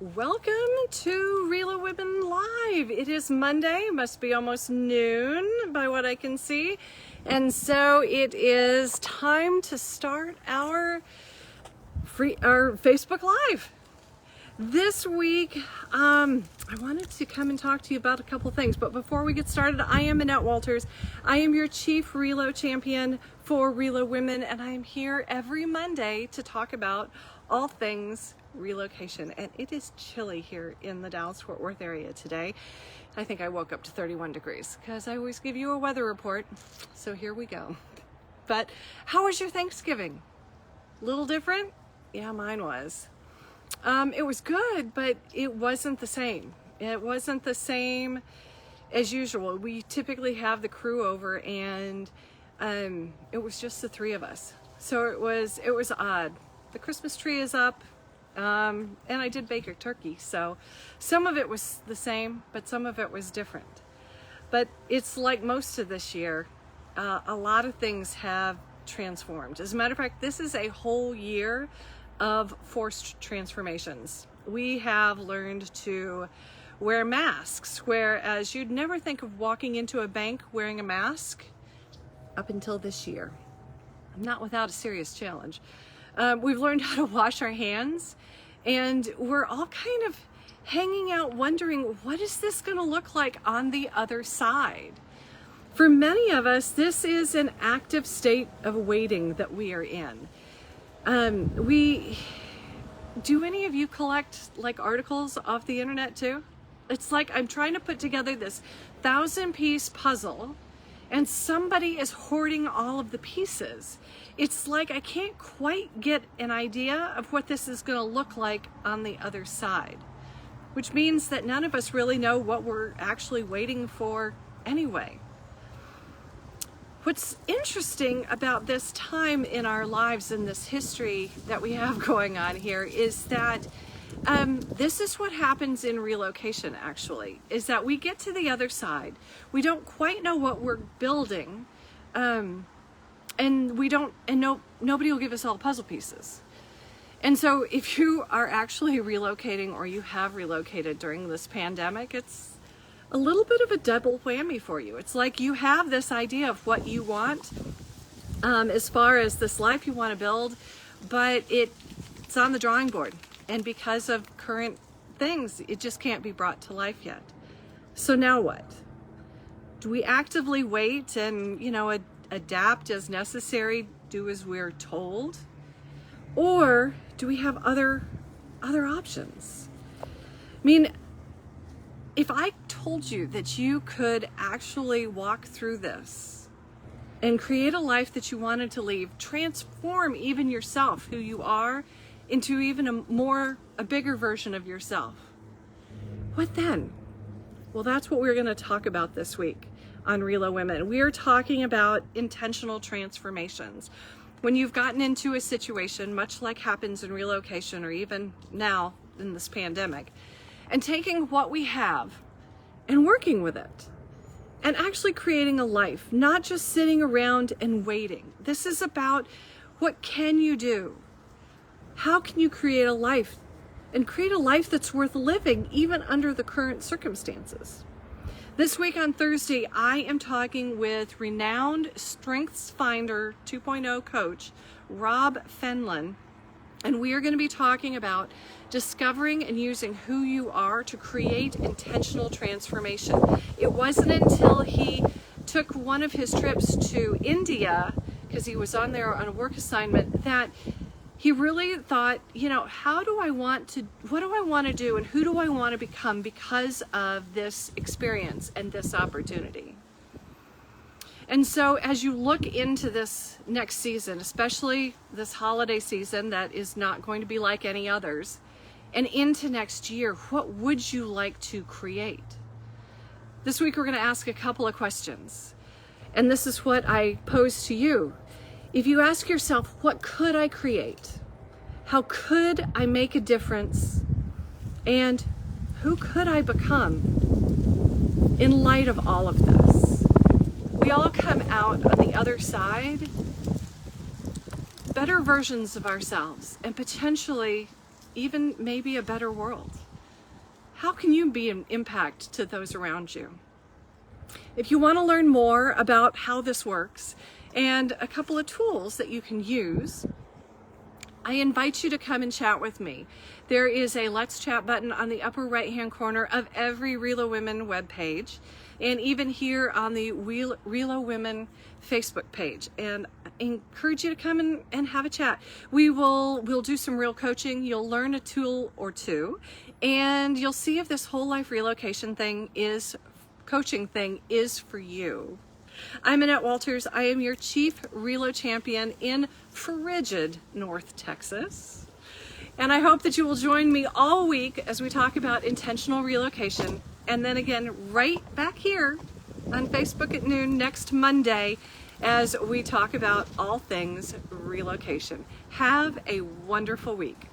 Welcome to ReloWomen Live. It is Monday, must be almost noon by what I can see. And so it is time to start our Facebook Live. This week, I wanted to come and talk to you about a couple things, but before we get started, I am Annette Walters. I am your Chief Relo Champion for ReloWomen, and I am here every Monday to talk about all things relocation. And it is chilly here in the Dallas-Fort Worth area today. I think I woke up to 31 degrees because I always give you a weather report. So here we go. But how was your Thanksgiving? A little different? Yeah, mine was. It was good, but it wasn't the same. It wasn't the same as usual. We typically have the crew over, and it was just the three of us. So it was odd. The Christmas tree is up, and I did bake a turkey. So some of it was the same, but some of it was different. But it's like most of this year, a lot of things have transformed. As a matter of fact, this is a whole year of forced transformations. We have learned to wear masks, whereas you'd never think of walking into a bank wearing a mask up until this year. Not without a serious challenge. We've learned how to wash our hands, and we're all kind of hanging out wondering, what is this going to look like on the other side? For many of us, this is an active state of waiting that we are in. Do any of you collect like articles off the internet too? It's like I'm trying to put together this 1,000-piece puzzle, and somebody is hoarding all of the pieces. It's like I can't quite get an idea of what this is going to look like on the other side, which means that none of us really know what we're actually waiting for anyway. What's interesting about this time in our lives and this history that we have going on here is that this is what happens in relocation, actually, is that we get to the other side. We don't quite know what we're building, and nobody will give us all the puzzle pieces. And so if you are actually relocating or you have relocated during this pandemic, it's a little bit of a double whammy for you. It's like you have this idea of what you want as far as this life you want to build, but it's on the drawing board. And because of current things, it just can't be brought to life yet. So now what? Do we actively wait and, adapt as necessary, do as we're told? Or do we have other options? I mean, if I told you that you could actually walk through this and create a life that you wanted to leave, transform even yourself, who you are, into even a bigger version of yourself, what then? Well, that's what we're going to talk about this week on ReloWomen. We are talking about intentional transformations. When you've gotten into a situation, much like happens in relocation or even now in this pandemic, and taking what we have and working with it and actually creating a life, not just sitting around and waiting. This is about what can you do? How can you create a life and create a life that's worth living even under the current circumstances? This week on Thursday, I am talking with renowned Strengths Finder 2.0 coach, Rob Fenlin, and we are going to be talking about discovering and using who you are to create intentional transformation. It wasn't until he took one of his trips to India, because he was on there on a work assignment, that he really thought, what do I want to do and who do I want to become because of this experience and this opportunity? And so as you look into this next season, especially this holiday season that is not going to be like any others, and into next year, what would you like to create? This week we're going to ask a couple of questions. And this is what I pose to you. If you ask yourself, what could I create? How could I make a difference? And who could I become in light of all of this? We all come out on the other side better versions of ourselves and potentially even maybe a better world. how can you be an impact to those around you? If you want to learn more about how this works and a couple of tools that you can use, I invite you to come and chat with me. There is a Let's Chat button on the upper right-hand corner of every ReloWomen webpage, and even here on the ReloWomen Facebook page. And I encourage you to come and have a chat. We'll do some real coaching. You'll learn a tool or two, and you'll see if this whole life relocation coaching thing is for you. I'm Annette Walters. I am your Chief Relo Champion in frigid North Texas. And I hope that you will join me all week as we talk about intentional relocation. And then again, right back here on Facebook at noon next Monday as we talk about all things relocation. Have a wonderful week.